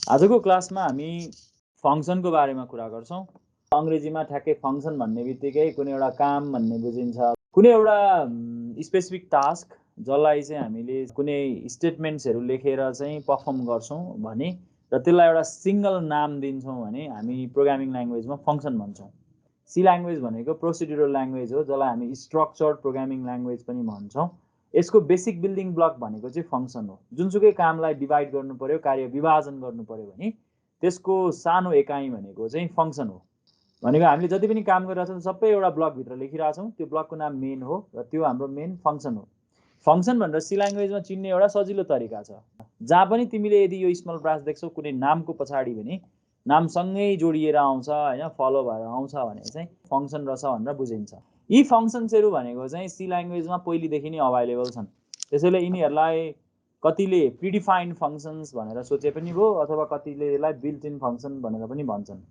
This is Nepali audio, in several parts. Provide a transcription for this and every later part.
आजको क्लासमा हामी फंक्सनको बारेमा कुरा गर्छौं। अंग्रेजीमा ठ्याक्कै फंक्सन भन्ने बित्तिकै कुनै एउटा काम भन्ने बुझिन्छ, कुनै एउटा स्पेसिफिक टास्क जसलाई चाहिँ हामीले कुनै स्टेटमेन्ट्सहरू लेखेर चाहिँ परफर्म गर्छौं भने र त्यसलाई एउटा सिंगल नाम दिन्छौं भने हामी प्रोग्रामिङ ल्याङ्ग्वेजमा फंक्सन भन्छौं। सी ल्याङ्ग्वेज भनेको प्रोसिड्युरल ल्याङ्ग्वेज हो, जसलाई हामी स्ट्रक्चर्ड प्रोग्रामिङ ल्याङ्ग्वेज पनि भन्छौं। यसको बेसिक बिल्डिङ ब्लक भनेको चाहिँ फंक्सन हो। जुनसुकै कामलाई डिभाइड गर्नु पर्यो, कार्य विभाजन गर्नु पर्यो भने त्यसको सानो एकाइ भनेको चाहिँ फंक्सन हो। भनेको हामीले जति पनि काम गरिरहेछौं सबै एउटा ब्लक भित्र लेखिरहेछौं, त्यो ब्लकको नाम मेन हो र त्यो हाम्रो मेन फंक्सन हो। फंक्सन भनेर सी ल्याङ्ग्वेजमा चिन्ने एउटा सजिलो तरिका छ। जहाँ पनि तिमीले यदि यो स्मल ब्रास देख्छौ कुनै नामको पछाडि भने नामसँगै जोडिएर आउँछ हैन, फलो भएर आउँछ भने चाहिँ फंक्सन रहेछ भनेर बुझिन्छ। यी फंक्सन्सहरू भनेको चाहिँ सी ल्याङ्ग्वेजमा पहिलेदेखि नै अभाइलेबल छन्। त्यसैले यिनीहरूलाई कतिले प्रिडिफाइन्ड फंक्सन्स भनेर सोचे पनि भो, अथवा कतिले यसलाई बिल्ट इन फंक्सन भनेर पनि भन्छन्।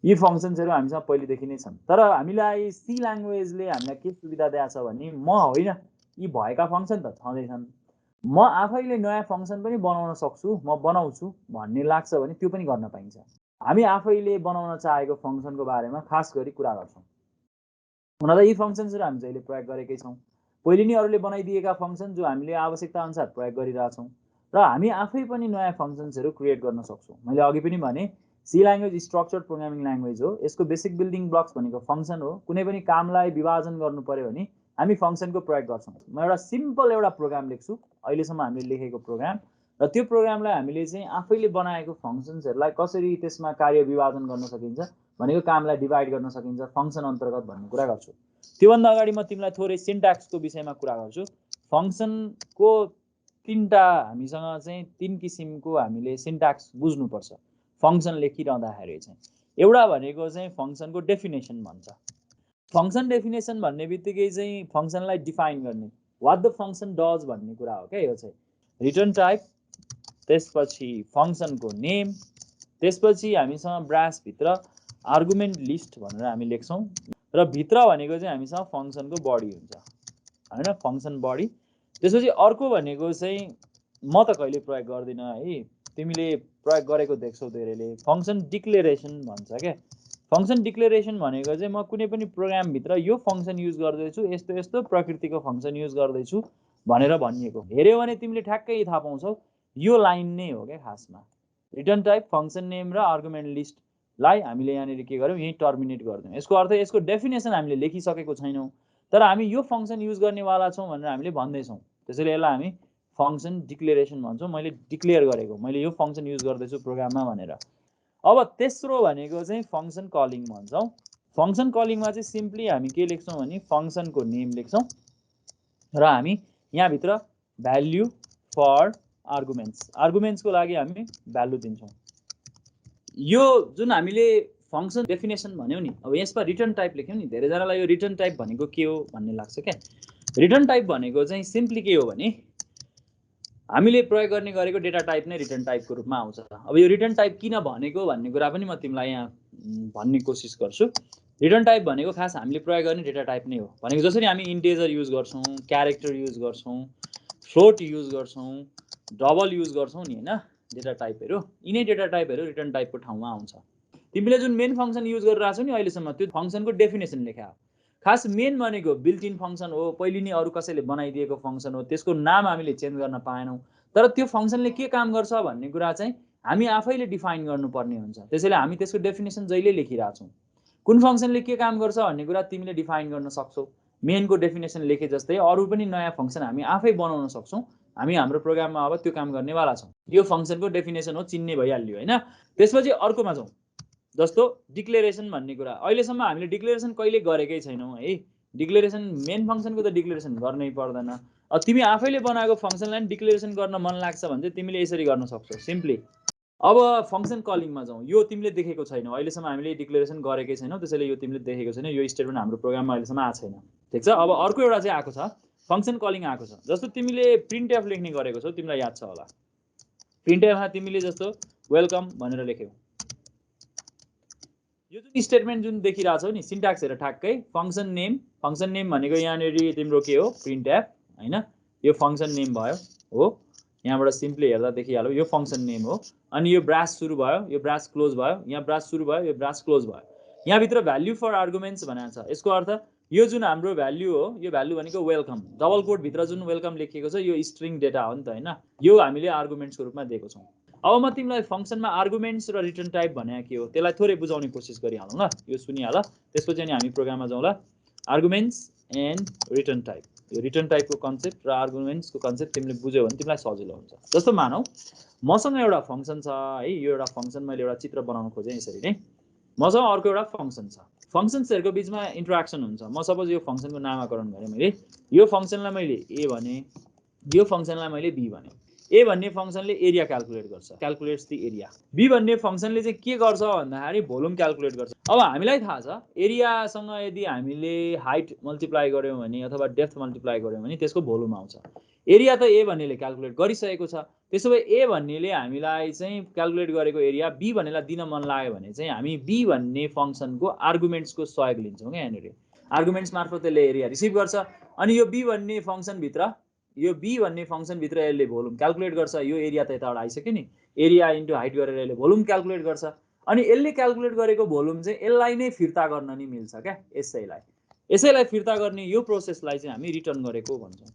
यी फंक्सन्सहरू हामीसँग पहिलेदेखि नै छन्, तर हामीलाई सी ल्याङ्ग्वेजले हामीलाई के सुविधा दिएको छ भने म होइन, यी भएका फंक्सन त छँदैछन्, म आफैले नयाँ फंक्सन पनि बनाउन सक्छु, म बनाउँछु भन्ने लाग्छ भने त्यो पनि गर्न पाइन्छ। हामी आफैले बनाउन चाहेको फंक्सनको बारेमा खास गरी कुरा गर्छौं। हुन त यी फंक्सन्सहरू हामी जहिले प्रयोग गरेकै छौं। पहिले नै अरूले बनाइदिएका फंक्सन जो हामीले आवश्यकता अनुसार प्रयोग गरिरहेछौं र हामी आफै पनि नयाँ फंक्सन्सहरू क्रिएट गर्न सक्छौं। मैले अघि पनि भने C language structured programming language हो। यसको बेसिक बिल्डिङ ब्लक्स भनेको फंक्सन हो। कुनै पनि कामलाई विभाजन गर्नु पर्यो भने हामी फंक्सनको प्रयोग गर्छौं। म एउटा सिम्पल एउटा प्रोग्राम लेख्छु, अहिलेसम्म हामीले लेखेको प्रोग्राम, र त्यो प्रोग्रामलाई हामीले चाहिँ आफैले बनाएको फंक्सन्सहरूलाई कसरी त्यसमा कार्य विभाजन गर्न सकिन्छ भनेको कामलाई डिभाइड गर्न सकिन्छ फंक्सन अन्तर्गत भन्ने कुरा गर्छु। त्योभन्दा अगाडि म तिमीलाई थोरै सिन्ट्याक्सको विषयमा कुरा गर्छु। फंक्सनको तीनटा हामीसँग चाहिँ तीन किसिमको हामीले सिन्ट्याक्स बुझ्नुपर्छ फंक्सन लेखिरहँदाखेरि चाहिँ। एउटा भनेको चाहिँ फंक्सनको डेफिनेसन भन्छ। फंक्सन डेफिनेसन भन्ने बित्तिकै चाहिँ फंक्सनलाई डिफाइन गर्ने, व्हाट द फंक्सन डज भन्ने कुरा हो क्या। यो चाहिँ रिटर्न टाइप, त्यसपछि फंक्सनको नेम, त्यसपछि हामीसँग ब्रास भित्र आर्गुमेन्ट लिस्ट भनेर हामी लेख्छौं, र भित्र भनेको चाहिँ हामीसँग फंक्सनको बडी हुन्छ हैन, फंक्सन बडी। त्यसपछि अर्को भनेको चाहिँ म त कहिले प्रयोग गर्दिन है, तिमीले प्रयोग गरेको देख्छौ धेरैले, फंक्सन डिक्लेरेसन भन्छ के। फंक्सन डिक्लेरेसन भनेको चाहिँ म कुनै पनि प्रोग्राम भित्र यो फंक्सन युज गर्दैछु, यस्तो यस्तो प्रकृतिको फंक्सन युज गर्दैछु भनेर भनिएको। हेर्यौ भने तिमीले ठ्याक्कै थाहा पाउँछौ यो लाइन नै हो क्या खासमा। रिटर्न टाइप, फंक्सन नेम र आर्गुमेन्ट लिस्टलाई हामीले यहाँनिर के गर्यौं, यही टर्मिनेट गर्यौं। यसको अर्थ यसको डेफिनेसन हामीले लेखिसकेको छैनौं, तर हामी यो फंक्सन युज गर्नेवाला छौं भनेर हामीले भन्दैछौं। त्यसैले यसलाई हामी फंक्सन डिक्लेरेसन भन्छौं। मैले डिक्लेयर गरेको, मैले यो फंक्सन युज गर्दैछु प्रोग्राममा भनेर। अब तेस्रो भनेको चाहिँ फंक्सन कलिङ भन्छौं। फंक्सन कलिङमा चाहिँ सिम्पली हामी के लेख्छौं भने फंक्सनको नेम लेख्छौं र हामी यहाँभित्र भ्याल्यु फर आर्गुमेन्ट्सको लागि हामी भ्यालु दिन्छौं। यो जुन हामीले फंक्सन डेफिनेसन भन्यौ नि, अब यसमा रिटर्न टाइप लेख्यौ नि, धेरैजनालाई यो रिटर्न टाइप भनेको के हो भन्ने लाग्छ क्या। रिटर्न टाइप भनेको चाहिँ सिम्पली के हो भने हामीले प्रयोग गर्ने गरेको डेटा टाइप नै रिटर्न टाइपको रूपमा आउँछ। अब यो रिटर्न टाइप किन भनेको भन्ने कुरा पनि म तिमीलाई यहाँ भन्ने कोसिस गर्छु। रिटर्न टाइप भनेको खास हामीले प्रयोग गर्ने डेटा टाइप नै हो। भनेको जसरी हामी इन्टिजर युज गर्छौं, क्यारेक्टर युज गर्छौं, फ्लोट युज गर्छौं, डबल युज गर्छौं नि हैन, डेटा टाइपहरु, यिनै डेटा टाइपहरु रिटर्न टाइपको ठाउँमा आउँछ। तिमीले जुन मेन फंक्सन युज गरिरहेछौ नि अहिलेसम्म, त्यो फंक्सनको डेफिनेसन लेखा हो। खास मेन भनेको बिल्ट इन फंक्सन हो, पहिले नै अरु कसैले बनाइदिएको फंक्सन हो, त्यसको नाम हामीले चेन्ज गर्न पाएनौं, तर त्यो फंक्सनले के काम गर्छ भन्ने कुरा चाहिँ हामी आफैले डिफाइन गर्नुपर्ने हुन्छ। त्यसैले हामी त्यसको डेफिनेसन जहिले लेखिरहेछौं। कुन फंक्सनले के काम गर्छ भन्ने कुरा तिमीले डिफाइन गर्न सक्छौ। मेनको डेफिनेसन लेखे जस्तै अरु पनि नयाँ फंक्सन हामी आफै बनाउन सक्छौं। हामी हाम्रो प्रोग्राममा अब त्यो काम गर्नेवाला छौं। यो फंक्सनको डेफिनेसन हो, चिन्ने भइहाल्यो हैन। त्यसपछि अर्कोमा जाउँ, जस्तो डिक्लेरेसन भन्ने कुरा। अहिलेसम्म हामीले डिक्लेरेसन कहिले गरेकै छैनौं है। डिक्लेरेसन मेन फंक्सनको त डिक्लेरेसन गर्नै पर्दैन। अब तिमी आफैले बनाएको फंक्सनलाई डिक्लेरेसन गर्न मन लाग्छ भने चाहिँ तिमीले यसरी गर्न सक्छौ सिम्पली। अब फंक्सन कलिङमा जाउँ। यो तिमीले देखेको छैनौ, अहिलेसम्म हामीले डिक्लेरेसन गरेकै छैनौ, त्यसैले यो तिमीले देखेको छैनौ। यो स्टेटमेन्ट हाम्रो प्रोग्राममा अहिलेसम्म आएको छैन, ठीक छ। अब अर्को एउटा चाहिँ आएको छ, फंक्सन कलिङ आएको छ। जस्तो तिमीले प्रिन्टएफ लेख्ने गरेको छौ, तिमीलाई याद छ होला। प्रिन्टएफमा तिमीले जस्तो वेलकम भनेर लेख्यौ, यो जुन स्टेटमेन्ट जुन देखिरहेछौ नि, सिन्ट्याक्स हेर ठ्याक्कै फंक्सन नेम भनेको यहाँनिर तिम्रो के हो, प्रिन्टएफ हैन। यो फंक्सन नेम भयो हो। यहाँबाट सिम्पली हेर्दा देखिहाल्यो यो फंक्सन नेम हो अनि यो ब्रास सुरु भयो यो ब्रास क्लोज भयो यहाँ ब्रास सुरु भयो यो ब्रास क्लोज भयो यहाँ भित्र भ्याल्यु फर आर्गुमेन्ट्स भनेको छ यसको अर्थ यो जुन हाम्रो भ्याल्यु हो यो भ्याल्यु भनेको वेलकम डबल कोट भित्र जुन वेलकम लेखिएको छ यो स्ट्रिङ डेटा हो नि त हैन यो हामीले आर्गुमेन्ट्सको रूपमा दिएको छौं अब म तिमीलाई फंक्सनमा आर्गुमेन्ट्स र रिटर्न टाइप भनेको के हो त्यसलाई थोरै बुझाउने कोसिस गरिहालौँ ल यो सुनिहाल त्यसपछि अनि हामी प्रोग्राममा जाउँला आर्गुमेन्ट्स एन्ड रिटर्न टाइप यो रिटर्न टाइपको कन्सेप्ट र आर्गुमेन्ट्सको कन्सेप्ट तिमीले बुझ्यौ भने तिमीलाई सजिलो हुन्छ जस्तो मानौ मसँग एउटा फंक्सन छ है यो एउटा फंक्सन मैले एउटा चित्र बनाउन खोजेँ यसरी नै मसँग अर्को एउटा फंक्सन छ फंक्सन्सहरुको बीचमा इन्टरेक्सन हुन्छ म सपोज यो फंक्सनको नामकरण गरे मैले यो फंक्सनलाई मैले a भने यो फंक्सनलाई मैले b भने a भन्ने फंक्सनले एरिया क्याल्कुलेट गर्छ क्याल्कुलेट्स द एरिया b भन्ने फंक्सनले चाहिँ के गर्छ भन्दाखेरि भोल्युम क्याल्कुलेट गर्छ अब हामीलाई थाहा छ एरियासँग यदि हामीले हाइट मल्टिप्लाई गर्यौं भने अथवा डेप्थ मल्टिप्लाई गर्यौं भने त्यसको भोल्युम आउँछ एरिया त a भन्नेले क्याल्कुलेट गरिसकेको छ त्यसोभए a भन्नेले हामीलाई चाहिँ क्याल्कुलेट गरेको एरिया b भन्नेलाई दिन मन लाग्यो भने चाहिँ हामी b भन्ने फंक्सनको आर्गुमेन्ट्सको सहयोग लिन्छौं के यहाँनेरि आर्गुमेन्ट्स मार्फत त्यसले एरिया रिसिभ गर्छ अनि यो b भन्ने फंक्सन भित्र यो b भन्ने फंक्सन भित्र यसले भोल्युम क्याल्कुलेट गर्छ यो एरिया त यताबाट आइसक्यो नि एरिया इन्टु हाइट गरेर यसले भोल्युम क्याल्कुलेट गर्छ अनि यसले क्याल्कुलेट गरेको भोल्युम चाहिँ यसलाई नै फिर्ता गर्न नि मिल्छ क्या यसैलाई फिर्ता गर्ने यो प्रोसेसलाई चाहिँ हामी रिटर्न गरेको भन्छौं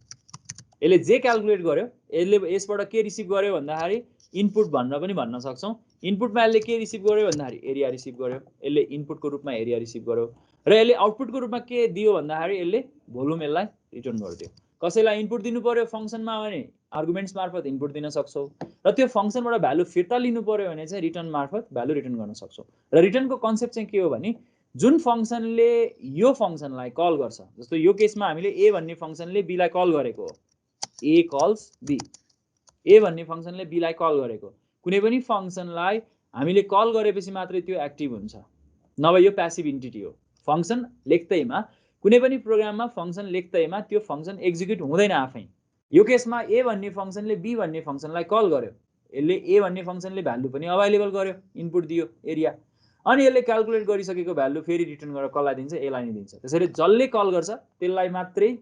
यसले जे क्याल्कुलेट गर्यो यसले यसबाट के रिसिभ गर्यो भन्दाखेरि इनपुट भनेर पनि भन्न सक्छौं इनपुटमा यसले के रिसिभ गर्यो भन्दाखेरि एरिया रिसिभ गर्यो यसले इनपुटको रूपमा एरिया रिसिभ गर्यो र यसले आउटपुटको रूपमा के दियो भन्दाखेरि यसले भोल्युम यसलाई रिटर्न गरिदियो कसैलाई इनपुट दिनु पर्यो फंक्सनमा भने आर्गुमेन्ट्स मार्फत इनपुट दिन सक्छौ र त्यो फंक्सनबाट भ्यालु फिर्ता लिनु पर्यो भने चाहिँ रिटर्न मार्फत भ्यालु रिटर्न गर्न सक्छौ र रिटर्नको कन्सेप्ट चाहिँ के हो भने जुन फंक्सनले यो फंक्सनलाई कल गर्छ जस्तो यो केसमा हामीले a भन्ने फंक्सनले b लाई कल गरेको हो a calls b a भन्ने फंक्सनले b लाई कल गरेको कुनै पनि फंक्सनलाई हामीले कल गरेपछि मात्रै त्यो एक्टिभ हुन्छ नभए यो प्यासिभ एन्टिटी हो फंक्सन लेख्दैमा कुनै पनि प्रोग्राममा फंक्सन लेख्दैमा त्यो फंक्सन एक्जिक्युट हुँदैन आफै यो केसमा a भन्ने फंक्सनले b भन्ने फंक्सनलाई कल गर्यो यसले a भन्ने फंक्सनले भ्यालु पनि अवेलेबल गर्यो इनपुट दियो एरिया अनि यसले क्याल्कुलेट गरिसकेको भ्यालु फेरि रिटर्न गरेर कसलाई दिन्छ a लाई नै दिन्छ त्यसैले जसले कल गर्छ त्यसलाई मात्रै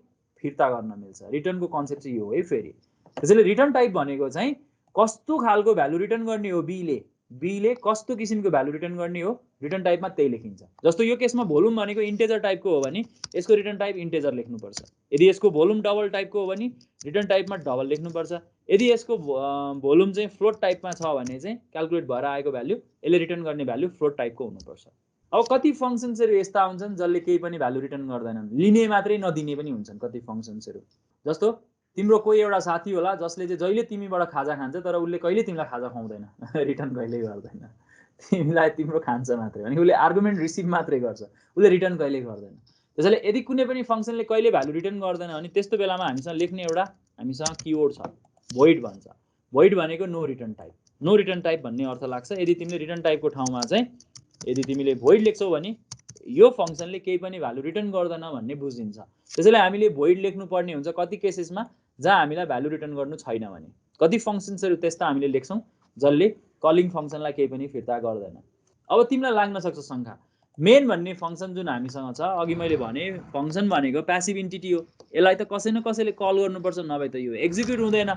फिर्ता गर्न मिल्छ रिटर्नको कन्सेप्ट चाहिँ यो हो है फेरि त्यसैले रिटर्न टाइप भनेको चाहिँ कस्तो खालको भ्यालु रिटर्न गर्ने हो b ले कस्तो किसिमको भ्यालु रिटर्न गर्ने हो रिटर्न टाइपमा त्यही लेखिन्छ जस्तो यो केसमा भोल्युम भनेको इन्टिजर टाइपको हो भने यसको रिटर्न टाइप इन्टिजर लेख्नु पर्छ यदि यसको भोल्युम डबल टाइपको हो भने रिटर्न टाइपमा डबल लेख्नु पर्छ यदि यसको भोल्युम चाहिँ फ्लोट टाइपमा छ भने चाहिँ क्याल्कुलेट भएर आएको भ्यालु यसले रिटर्न गर्ने भ्यालु फ्लोट टाइपको हुनुपर्छ अब कति फंक्सन्सहरु यस्ता हुन्छन् जसले केही पनि भ्यालु रिटर्न गर्दैनन् लिने मात्रै नदिने पनि हुन्छन् कति फंक्सन्सहरु जस्तो तिम्रो कोही एउटा साथी होला जसले चाहिँ जहिले तिमीबाट खाजा खान्छ तर उले कहिले तिमीलाई खाजा खुवाउँदैन रिटर्न कहिले गर्दैन तिमीलाई तिम्रो खान्छ मात्रै अनि उले आर्गुमेन्ट रिसिभ मात्रै गर्छ उले रिटर्न कहिले गर्दैन त्यसैले यदि कुनै पनि फंक्सनले कहिले भ्यालु रिटर्न गर्दैन अनि त्यस्तो बेलामा हामीसँग लेख्ने एउटा हामीसँग कीवर्ड छ void भन्छ void भनेको नो रिटर्न टाइप भन्ने अर्थ लाग्छ यदि तिमीले रिटर्न टाइपको ठाउँमा चाहिँ यदि तिमीले void लेख्छौ भने यो फंक्सनले केही पनि भ्यालु रिटर्न गर्दैन भन्ने बुझिन्छ त्यसैले हामीले void लेख्नु पर्ने हुन्छ कति केसेसमा जहाँ हामीलाई भ्यालु रिटर्न गर्नु छैन भने कति फंक्सन्सहरु त्यस्ता हामीले लेख्छौं जसले कलिङ फंक्सनलाई केही पनि फिर्ता गर्दैन अब तिमीलाई लाग्न सक्छ शंका मेन भन्ने फंक्सन जुन हामीसँग छ अघि मैले भने फंक्सन भनेको प्यासिभ एन्टिटी हो यसलाई त कसै न कसैले कल गर्नुपर्छ नभए त यो एक्जिक्युट हुँदैन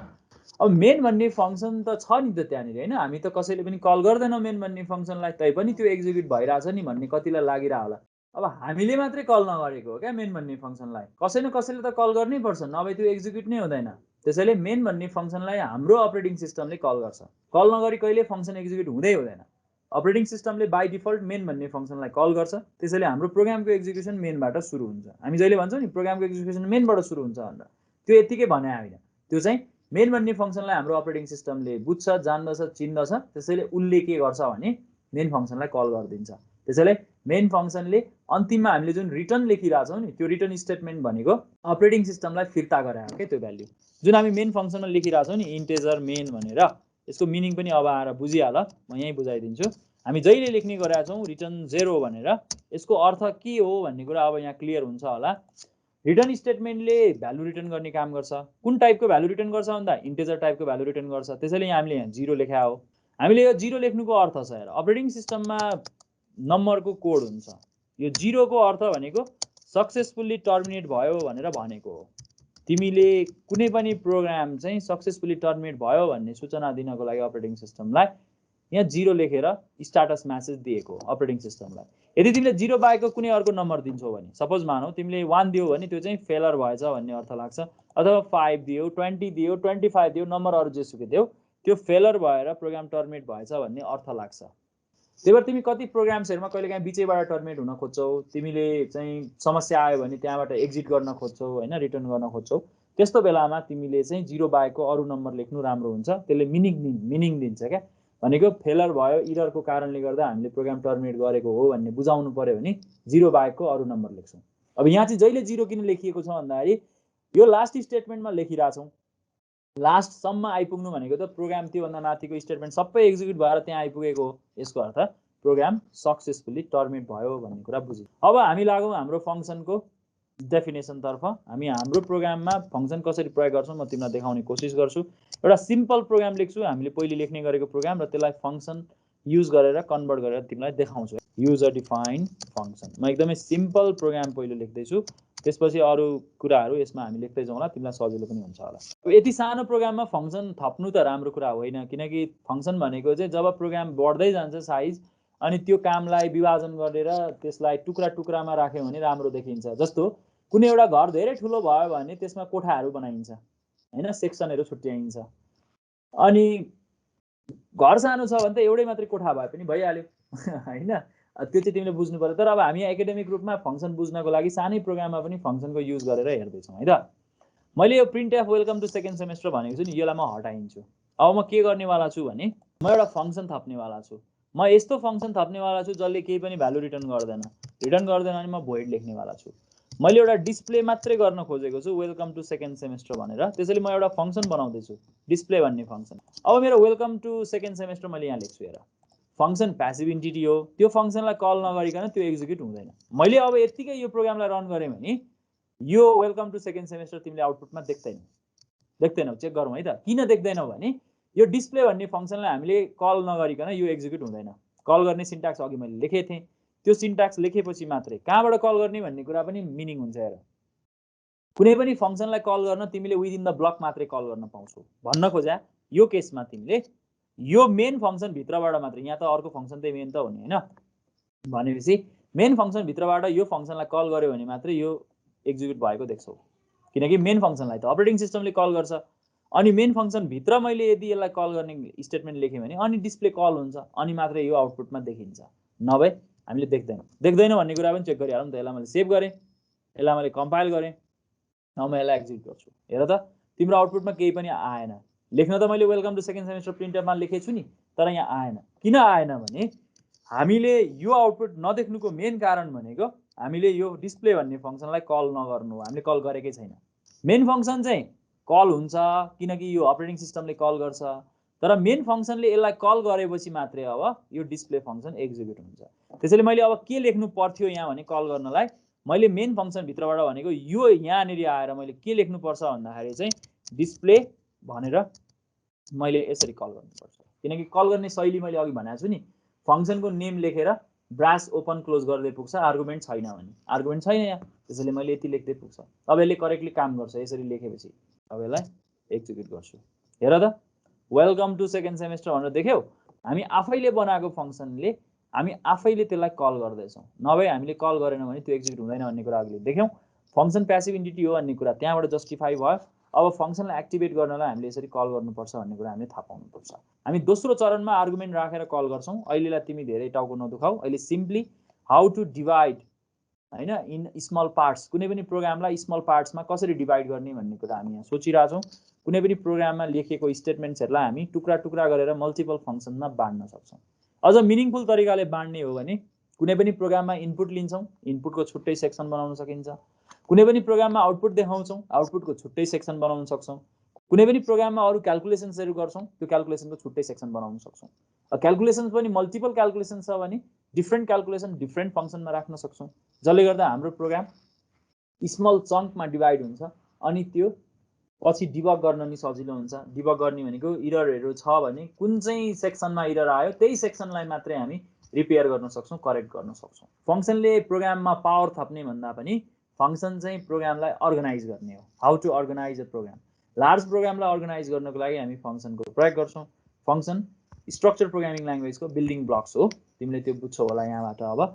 अब मेन भन्ने फंक्सन त छ नि त त्यहाँनिर हैन हामी त कसैले पनि कल गर्दैनौं मेन भन्ने फंक्सनलाई तै पनि त्यो एक्जिक्युट भइराछ नि भन्ने कतिलाई लागिरा होला अब हामीले मात्रै कल नगरेको हो क्या मेन भन्ने फंक्सनलाई कसै न कसैले त कल गर्नै पर्छ नभए त्यो एक्जिक्युट नै हुँदैन त्यसैले मेन भन्ने फंक्सनलाई हाम्रो अपरेटिङ सिस्टमले कल गर्छ कल नगरी कहिले फंक्सन एक्जिक्युट हुँदै हुँदैन अपरेटिङ सिस्टमले बाइ डिफल्ट मेन भन्ने फंक्सनलाई कल गर्छ त्यसैले हाम्रो प्रोग्रामको एक्जिक्युसन मेनबाट सुरु हुन्छ हामी जहिले भन्छौं नि प्रोग्रामको एक्जिक्युसन मेनबाट सुरु हुन्छ भनेर त्यो यतिकै भने हैन त्यो चाहिँ मेन भन्ने फंक्सनलाई हाम्रो अपरेटिङ सिस्टमले बुझ्छ जान्दछ चिन्दछ त्यसैले उल्ले के गर्छ भने मेन फंक्सनलाई कल गर्दिन्छ त्यसैले मेन फंक्सनले अन्तिममा हामीले जुन रिटर्न लेखिराछौं नि त्यो रिटर्न स्टेटमेन्ट भनेको अपरेटिङ सिस्टमलाई फिर्ता गरायो के त्यो भ्यालु जुन हामी मेन फंक्सनमा लेखिराछौं नि इन्टिजर मेन भनेर यसको मिनिङ पनि अब आएर बुझिहाल म यही बुझाइदिन्छु हामी जहिले लेख्ने गरेका छौं रिटर्न 0 भनेर यसको अर्थ के हो भन्ने कुरा अब यहाँ क्लियर हुन्छ होला रिटर्न स्टेटमेन्टले भ्यालु रिटर्न गर्ने काम गर्छ कुन टाइपको भ्यालु रिटर्न गर्छ भन्दा इन्टिजर टाइपको भ्यालु रिटर्न गर्छ त्यसैले यहाँ हामीले यहाँ 0 लेखा हो हामीले यो 0 लेख्नुको अर्थ छ हेर अपरेटिङ सिस्टममा नम्बरको कोड हुन्छ यो 0 को अर्थ भनेको सक्सेसफुल्ली टर्मिनेट भयो भनेर भनेको हो तिमीले कुनै पनि प्रोग्राम चाहिँ सक्सेसफुली टर्मिनेट भयो भन्ने सूचना दिनको लागि अपरेटिङ सिस्टमलाई यहाँ 0 लेखेर स्ट्याटस मेसेज दिएको अपरेटिङ सिस्टमलाई। यदि तिमीले 0 बाहेकको कुनै अर्को नम्बर दिन्छौ भने, सपोज मानौ तिमीले 1 दियौ भने त्यो चाहिँ फेलर भएछ भन्ने अर्थ लाग्छ, अथवा 5 दियौ, 20 दियौ, 25 दियौ, नम्बर अरु जेसुकै दियौ, त्यो फेलर भएर प्रोग्राम टर्मिनेट भएछ भन्ने अर्थ लाग्छ। त्यही भएर तिमी कति प्रोग्राम्सहरुमा कहिलेकाहीँ बिचैबाट टर्मिनेट हुन खोज्छौ, तिमीले चाहिँ समस्या आयो भने त्यहाँबाट एक्जिट गर्न खोज्छौ हैन, रिटर्न गर्न खोज्छौ, त्यस्तो बेलामा तिमीले चाहिँ 0 बाहेकको अरु नम्बर लेख्नु राम्रो हुन्छ। त्यसले मिनिङ दिन्छ क्या, भनेको फेलर भयो, इररको कारणले गर्दा हामीले प्रोग्राम टर्मिनेट गरेको हो भन्ने बुझाउनु पर्यो भने 0 बाहेकको अरु नम्बर लेख्छौं। अब यहाँ चाहिँ जहिले 0 किन लेखिएको छ भन्दाखेरि यो लास्ट स्टेटमेन्टमा लेखिराछौं, लास्ट सम्म आइपुग्नु भनेको त प्रोग्राम त्यो भन्दा माथिको स्टेटमेन्ट सबै एक्जिक्युट भएर त्यहाँ आइपुगेको हो। यसको अर्थ प्रोग्राम सक्सेसफुली टर्मिनेट भयो भन्ने कुरा बुझ्यौ। अब हामी लागौं हाम्रो फंक्सनको डेफिनेसन तर्फ। हामी हाम्रो प्रोग्राममा फंक्सन कसरी प्रयोग गर्छौं म तिमीलाई देखाउने कोसिस गर्छु। एउटा सिम्पल प्रोग्राम लेख्छु, हामीले पहिले लेख्ने गरेको प्रोग्राम, र त्यसलाई फंक्सन युज गरेर कन्भर्ट गरेर तिमीलाई देखाउँछु। युजर डिफाइन्ड फंक्सन, म एकदमै सिम्पल प्रोग्राम पहिले लेख्दै छु, त्यसपछि अरु कुराहरु यसमा हामी लेख्दै जाउँला, तिमीलाई सजिलो पनि हुन्छ होला। यति सानो प्रोग्राममा फंक्सन थप्नु त राम्रो कुरा होइन, किनकि फंक्सन भनेको चाहिँ जब प्रोग्राम बढ्दै जान्छ साइज, अनि त्यो कामलाई विभाजन गरेर त्यसलाई टुक्रा टुक्रामा राख्यो भने राम्रो देखिन्छ। जस्तो कुनै एउटा घर धेरै ठुलो भयो भने त्यसमा कोठाहरु बनाइन्छ हैन, सेक्सनहरु छुट्याइन्छ। अनि घर सानो छ भने त एउटै मात्रै कोठा भए पनि भइहाल्यो हैन, त्यो चाहिँ तिमीले बुझ्नु पर्यो। तर अब हामी एकाडेमिक रूपमा फंक्सन बुझ्नको लागि सानै प्रोग्राममा पनि फंक्सनको युज गरेर हेर्दै छौं है त। मैले यो print f welcome to second semester भनेको छु नि, यसलाई म हटाइन्छु। अब म के गर्नेवाला छु भने म एउटा फंक्सन थप्नेवाला छु। म यस्तो फंक्सन थप्नेवाला छु जसले केही पनि भ्यालु रिटर्न गर्दैन भने म भोइड लेख्नेवाला छु। मैले एउटा डिस्प्ले मात्रै गर्न खोजेको छु, वेलकम टु सेकेन्ड सेमेस्टर भनेर, त्यसैले म एउटा फंक्सन बनाउँदै छु, डिस्प्ले भन्ने फंक्सन। अब मेरो वेलकम टु सेकेन्ड सेमेस्टर मैले यहाँ लेख्छु। हेर, फंक्सन प्यासिभ इन्टिटी हो, त्यो फंक्सनलाई कल नगरिकन त्यो एक्जिक्युट हुँदैन। मैले अब यतिकै यो प्रोग्रामलाई रन गरे भने यो वेलकम टु सेकेन्ड सेमेस्टर तिमीले आउटपुटमा देख्दैनौ। चेक गरौँ है त, किन देख्दैनौ भने यो डिस्प्ले भन्ने फंक्सनलाई हामीले कल नगरिकन यो एक्जिक्युट हुँदैन। कल गर्ने सिन्ट्याक्स अघि मैले लेखेको थिएँ, त्यो सिन्ट्याक्स लेखेपछि मात्रै कहाँबाट कल गर्ने भन्ने कुरा पनि मिनिङ हुन्छ। हेर, कुनै पनि फंक्सनलाई कल गर्न तिमीले विदिन द ब्लक मात्रै कल गर्न पाउँछौ। भन्न खोजा यो केसमा तिमीले यो मेन फंक्सन भित्रबाट मात्रै, यहाँ त अर्को फंक्सन त मेन त हो नि हैन, भनेपछि मेन फंक्सन भित्रबाट यो फंक्सनलाई कल गर्यो भने मात्रै यो एक्जिक्युट भएको देख्छौ, किनकि मेन फंक्सनलाई त अपरेटिङ सिस्टमले कल गर्छ। अनि मेन फंक्सन भित्र मैले यदि यसलाई कल गर्ने स्टेटमेन्ट लेखेँ भने अनि डिस्प्ले कल हुन्छ, अनि मात्रै यो आउटपुटमा देखिन्छ, नभए हामीले देख्दैनौ भन्ने कुरा पनि चेक गरिहालौँ त। यसलाई मैले सेभ गरेँ, यसलाई मैले कम्पाइल गरेँ, अब म यसलाई एक्जिक्युट गर्छु। हेर त, तिम्रो आउटपुटमा केही पनि आएन। लेख्न त मैले वेलकम टु सेकेन्ड सेमेस्टर प्रिन्टरमा लेखेछु नि, तर यहाँ आएन। किन आएन भने हामीले यो आउटपुट नदेख्नुको मेन कारण भनेको हामीले यो डिस्प्ले भन्ने फंक्सनलाई कल नगर्नु, हामीले कल गरेकै छैन। मेन फंक्सन चाहिँ कल हुन्छ किनकि यो अपरेटिङ सिस्टमले कल गर्छ, तर मेन फंक्सनले यसलाई कल गरेपछि मात्रै अब यो डिस्प्ले फंक्सन एक्जिक्युट हुन्छ। त्यसैले मैले अब के लेख्नु पर्थ्यो यहाँ भने कल गर्नलाई, मैले मेन फंक्सन भित्रबाट भनेको यो यहाँनेरि आएर मैले के लेख्नु पर्छ भन्दाखेरि चाहिँ डिस्प्ले भनेर मैले यसरी कल गर्नुपर्छ। किनकि कल गर्ने शैली मैले अघि भनेको छु नि, फंक्सनको नेम लेखेर ब्रास ओपन क्लोज गर्दै पुग्छ, आर्गुमेन्ट छैन भने आर्गुमेन्ट छैन यहाँ, त्यसैले मैले यति लेख्दै पुग्छ। अब यसले करेक्टली काम गर्छ यसरी लेखेपछि। अब यसलाई एक्जिक्युट गर्छु। हेर त, वेलकम टु सेकेन्ड सेमेस्टर भनेर देख्यौ, हामी आफैले बनाएको फंक्सनले हामी आफैले त्यसलाई कल गर्दैछौँ, नभए हामीले कल गरेनौँ भने त्यो एक्जिक्युट हुँदैन भन्ने कुरा अघि देख्यौँ। फंक्सन प्यासिभ इन्टिटी हो भन्ने कुरा त्यहाँबाट जस्टिफाई भयो। अब फंक्सनलाई एक्टिभेट गर्नलाई हामीले यसरी कल गर्नुपर्छ भन्ने कुरा हामीले थाहा पाउनुपर्छ। हामी दोस्रो चरणमा आर्गुमेन्ट राखेर कल गर्छौँ। अहिलेलाई तिमी धेरै टाउको नदुखाऊ, अहिले सिम्पली हाउ टु डिभाइड हैन इन स्मल पार्ट्स, कुनै पनि प्रोग्रामलाई स्मल पार्ट्समा कसरी डिभाइड गर्ने भन्ने कुरा हामी यहाँ सोचिरहेछौँ। कुनै पनि प्रोग्राममा लेखेको स्टेटमेन्ट्सहरूलाई हामी टुक्रा टुक्रा गरेर मल्टिपल फंक्सनमा बाँड्न सक्छौँ। अझ मिनिङफुल तरिकाले बाँड्ने हो भने कुनै पनि प्रोग्राममा इनपुट लिन्छौँ, इनपुटको छुट्टै सेक्सन बनाउन सकिन्छ। कुनै पनि प्रोग्राममा आउटपुट देखाउँछौँ, आउटपुटको छुट्टै सेक्सन बनाउन सक्छौँ। कुनै पनि प्रोग्राममा अरु क्याल्कुलेसन्सहरु गर्छौँ, त्यो क्याल्कुलेसनको छुट्टै सेक्सन बनाउन सक्छौँ। क्याल्कुलेसन्स पनि मल्टिपल क्याल्कुलेसन छ भने डिफ्रेन्ट क्याल्कुलेसन डिफ्रेन्ट फंक्सनमा राख्न सक्छौँ, जसले गर्दा हाम्रो प्रोग्राम स्मल चङ्कमा डिभाइड हुन्छ। अनि त्यो पछि डिबग गर्न नि सजिलो हुन्छ। डिबग गर्ने भनेको इररहरु छ भने कुन चाहिँ सेक्सनमा इरर आयो त्यही सेक्सनलाई मात्रै हामी रिपेयर गर्न सक्छौँ, करेक्ट गर्न सक्छौँ। फंक्सनले प्रोग्राममा पावर थप्ने भन्दा पनि फङ्सन चाहिँ प्रोग्रामलाई अर्गनाइज गर्ने हो, how to organise a program. Large प्रोग्रामलाई अर्गनाइज गर्नको लागि हामी फङ्सनको प्रयोग गर्छौँ। फङ्सन स्ट्रक्चर प्रोग्रामिङ ल्याङ्ग्वेजको बिल्डिङ ब्लक्स हो, तिमीले त्यो बुझ्छौ होला यहाँबाट अब।